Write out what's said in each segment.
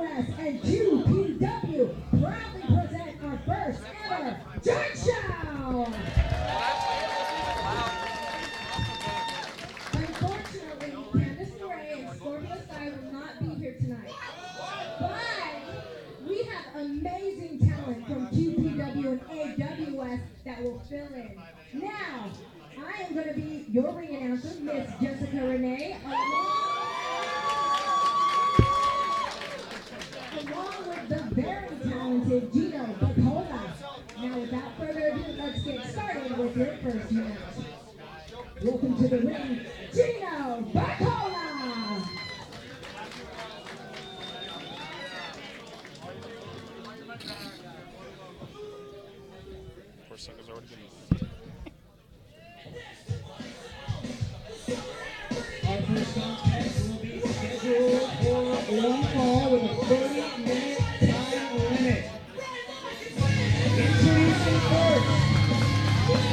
AWS and QPW proudly present our first ever Judge Show! Unfortunately, Candace LeRae and Scorpio Sky will not be here tonight. But we have amazing talent from QPW and AWS that will fill in. Now, I am going to be your ring announcer, Miss Jessica Renee, along with the very talented Gino Bacola. Now, without further ado, let's get started with your first match. Welcome to the ring, Gino Bacola! Singer's already getting. Our first contest will be scheduled for one fall with a 30-minute time limit. Introducing first,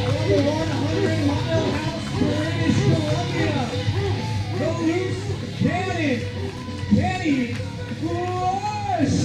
number 100 Mile House, British Columbia, the loose cannon, Kenny Lush.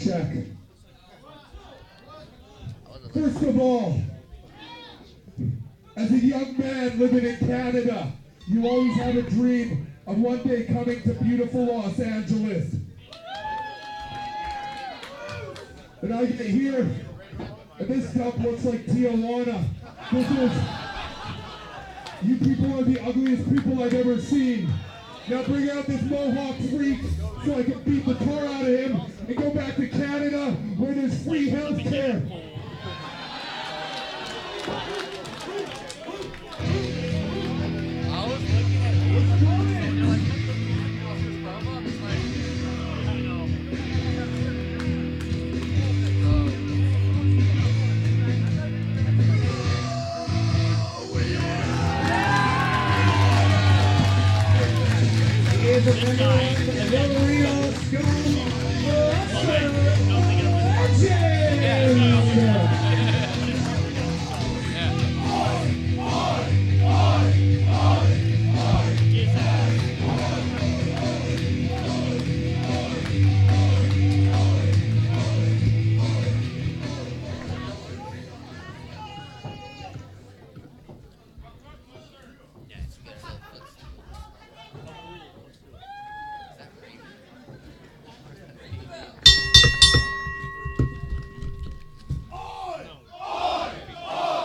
Check. First of all, as a young man living in Canada, you always have a dream of one day coming to beautiful Los Angeles. And I get here, and this dump looks like Tijuana. You people are the ugliest people I've ever seen. Now bring out this Mohawk freak so I can beat the tar out of him and go back to Canada where there's free health care. I was looking at these and you're like, promo? It's like, I know. Is a the real school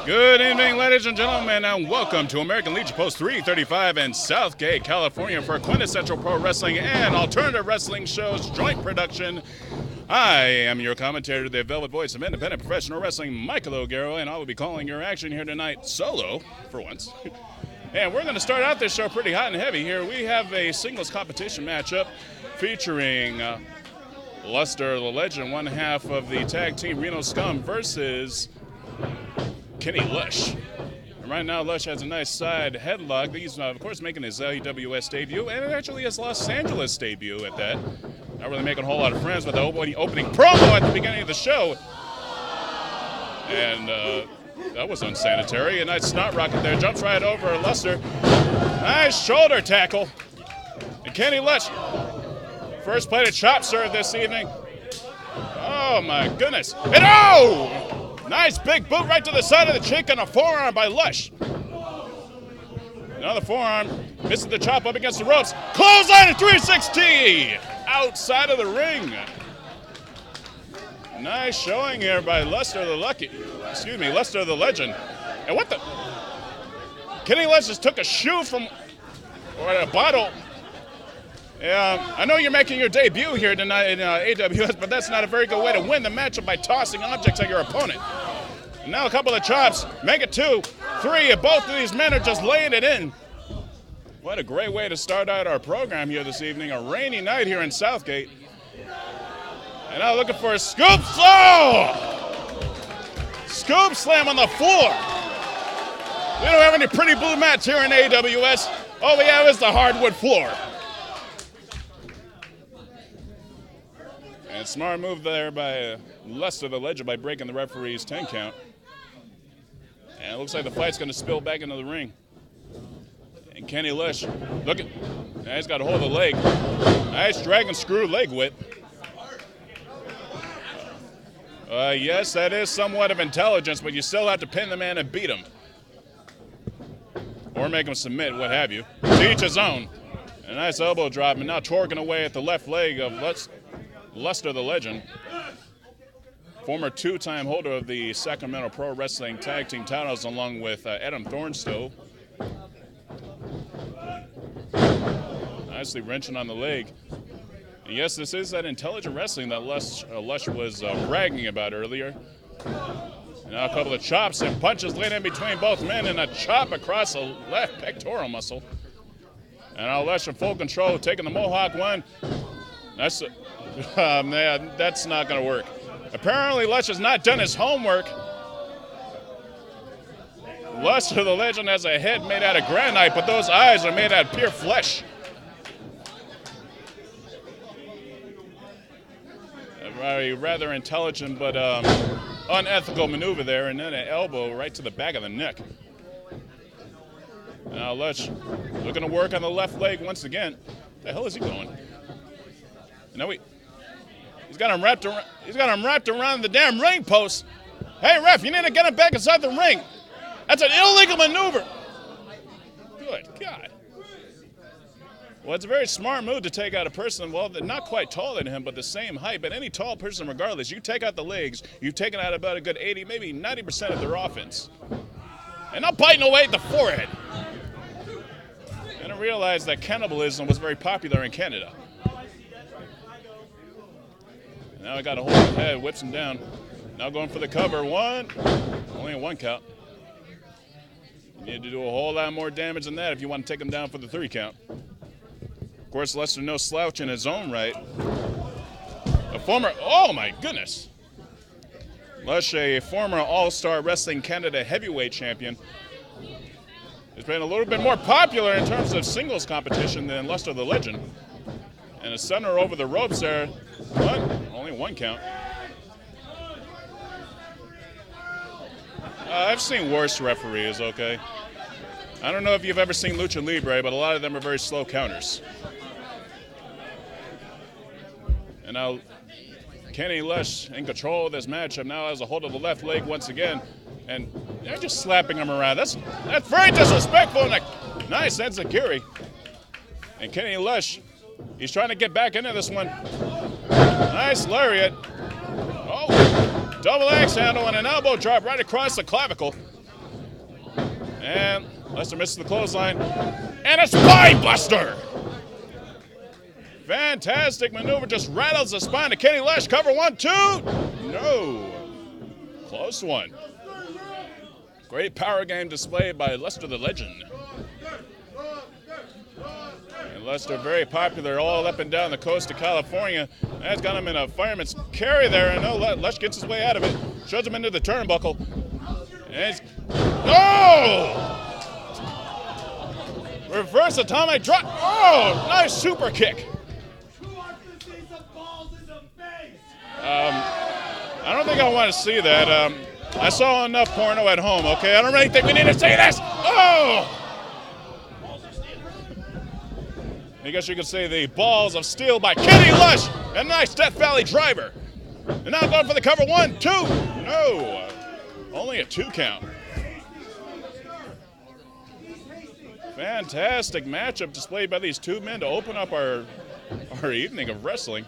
Good evening, ladies and gentlemen, and welcome to American Legion Post 335 in Southgate, California for Quintessential Pro Wrestling and Alternative Wrestling Show's joint production. I am your commentator, the velvet voice of independent professional wrestling, Michael O'Garo, and I will be calling your action here tonight solo, for once. And we're going to start out this show pretty hot and heavy here. We have a singles competition matchup featuring Luster, the Legend, one half of the tag team Reno Scum versus Kenny Lush. And right now, Lush has a nice side headlock. He's, of course, making his AWS debut, and actually his Los Angeles debut at that. Not really making a whole lot of friends with the opening promo at the beginning of the show. And that was unsanitary. A nice snot rocket there. Jumps right over Luster. Nice shoulder tackle. And Kenny Lush, first plate of chop serve this evening. Oh, my goodness. And oh! Nice big boot right to the side of the cheek and a forearm by Lush. Another forearm. Misses the chop up against the ropes. Clothesline at 360! Outside of the ring. Nice showing here by Luster the Luster the Legend. And what the? Kenny Lush just took a shoe from, or a bottle. Yeah, I know you're making your debut here tonight in AWS, but that's not a very good way to win the matchup by tossing objects at your opponent. And now a couple of chops, make it 2, 3, and both of these men are just laying it in. What a great way to start out our program here this evening. A rainy night here in Southgate. And now looking for a scoop. Oh! Scoop slam on the floor. We don't have any pretty blue mats here in AWS. All we have is the hardwood floor. And smart move there by Luster, the Legend, by breaking the referee's 10 count. And it looks like the fight's going to spill back into the ring. And Kenny Lush, look at, he's got a hold of the leg. Nice dragon screw leg whip. Yes, that is somewhat of intelligence, but you still have to pin the man and beat him. Or make him submit, what have you. To each his own. A nice elbow drop, and now torquing away at the left leg of Luster, the Legend. Former two-time holder of the Sacramento Pro Wrestling Tag Team titles, along with Adam Thornstove. Nicely wrenching on the leg. And yes, this is that intelligent wrestling that Lush was bragging about earlier. And now a couple of chops and punches laid in between both men, and a chop across the left pectoral muscle. And now Lush in full control, taking the Mohawk one. That's man, that's not going to work. Apparently, Lush has not done his homework. Luster, the Legend, has a head made out of granite, but those eyes are made out of pure flesh. A very rather intelligent but unethical maneuver there, and then an elbow right to the back of the neck. Now Lush looking to work on the left leg once again. The hell is he going? No, he's got him wrapped around. He's got him wrapped around the damn ring post. Hey, ref, you need to get him back inside the ring. That's an illegal maneuver. Good God. Well, it's a very smart move to take out a person, well, they're not quite taller than him, but the same height. But any tall person, regardless, you take out the legs, you've taken out about a good 80, maybe 90% of their offense. And not biting away at the forehead. And I realized that cannibalism was very popular in Canada. And now I got a hold of the head, whips him down. Now going for the cover. One. Only a one count. You need to do a whole lot more damage than that if you want to take him down for the 3 count. Of course, Luster no slouch in his own right. A former, oh my goodness. Lush, a former All-Star Wrestling Canada heavyweight champion, has been a little bit more popular in terms of singles competition than Luster the Legend. And a center over the ropes there. Only 1 count. I've seen worse referees, okay? I don't know if you've ever seen Lucha Libre, but a lot of them are very slow counters. And now Kenny Lush in control of this matchup, now has a hold of the left leg once again. And they're just slapping him around. That's very disrespectful and a nice enziguri. And Kenny Lush, he's trying to get back into this one. Nice lariat. Oh, double axe handle and an elbow drop right across the clavicle. And Luster misses the clothesline. And a spine buster. Fantastic maneuver, just rattles the spine to Kenny Lush. Cover 1, 2. No. Close one. Great power game displayed by Luster the Legend. And Luster very popular all up and down the coast of California. That's got him in a fireman's carry there, and Lush gets his way out of it. Shoves him into the turnbuckle. And he's, oh! Reverse atomic drop. Oh, nice super kick. I don't think I want to see that. I saw enough porno at home, okay? I don't really think we need to see this. Oh! I guess you could say the balls of steel by Kenny Lush. A nice Death Valley driver. And now going for the cover 1, 2. No. Only a 2 count. Fantastic matchup displayed by these two men to open up our evening of wrestling.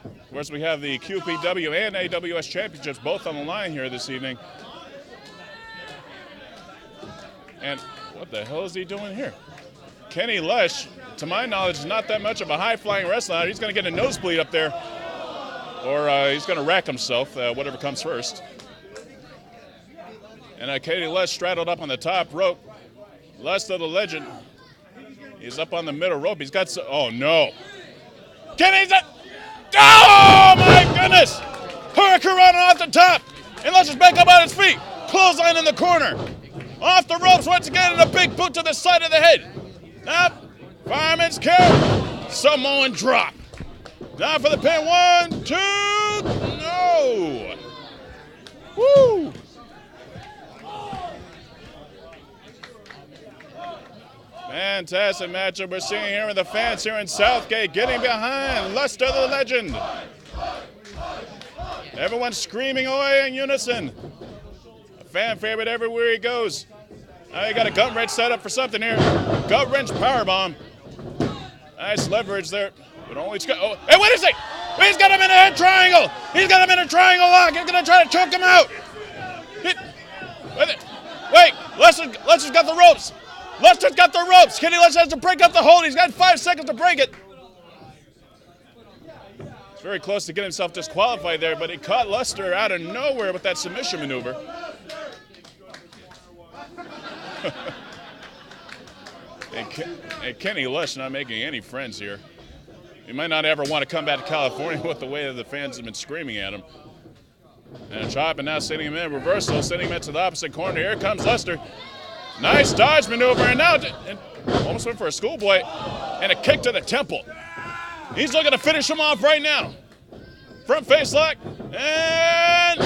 Of course, we have the QPW and AWS championships both on the line here this evening. And what the hell is he doing here? Kenny Lush, to my knowledge, is not that much of a high-flying wrestler. He's going to get a nosebleed up there, or he's going to rack himself, whatever comes first. And Kenny Lush straddled up on the top rope. Luster the Legend, he's up on the middle rope. He's got, oh no. Kenny's up. Oh my goodness! Hurricanrana off the top! And Luster's back up on his feet. Clothesline in the corner. Off the ropes once again, and a big boot to the side of the head. Up. Fireman's carry. Samoan drop. Now for the pin. 1, 2. No. Woo. Fantastic matchup we're seeing here with the fans here in Southgate getting behind Luster the Legend. Everyone's screaming away in unison. A fan favorite everywhere he goes. Now you got a gut wrench set up for something here. Gut wrench powerbomb. Nice leverage there. But only oh, hey, what is it? He's got him in a head triangle. He's got him in a triangle lock. He's gonna try to choke him out. Wait, Luster's got the ropes. Luster's got the ropes. Kenny Lush has to break up the hold. He's got 5 seconds to break it. He's very close to getting himself disqualified there, but he caught Luster out of nowhere with that submission maneuver. And Kenny Lush not making any friends here. He might not ever want to come back to California with the way that the fans have been screaming at him. And a chop, and now sending him in reversal, sending him into the opposite corner. Here comes Luster. Nice dodge maneuver, and now almost went for a schoolboy and a kick to the temple. He's looking to finish him off right now. Front face lock, and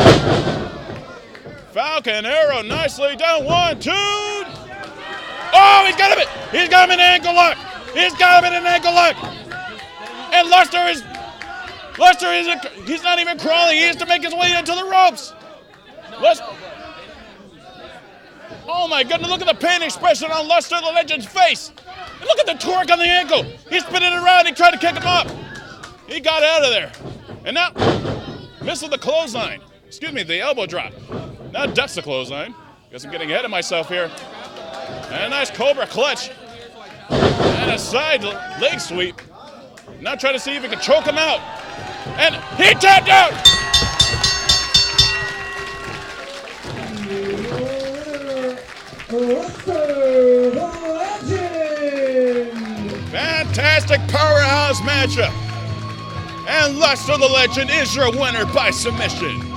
Falcon Arrow nicely done. 1, 2. Oh, he's got him in an ankle lock. He's got him in an ankle lock. And he's not even crawling. He has to make his way into the ropes. Oh my goodness, look at the pain expression on Luster the Legend's face. And look at the torque on the ankle. He's spinning around. He tried to kick him up. He got out of there. And now, misses the clothesline. Excuse me, the elbow drop. Now ducks the clothesline. Guess I'm getting ahead of myself here. And a nice Cobra clutch. And a side leg sweep. Now trying to see if he can choke him out. And he tapped out! Luster the Legend! Fantastic powerhouse matchup. And Luster the Legend is your winner by submission.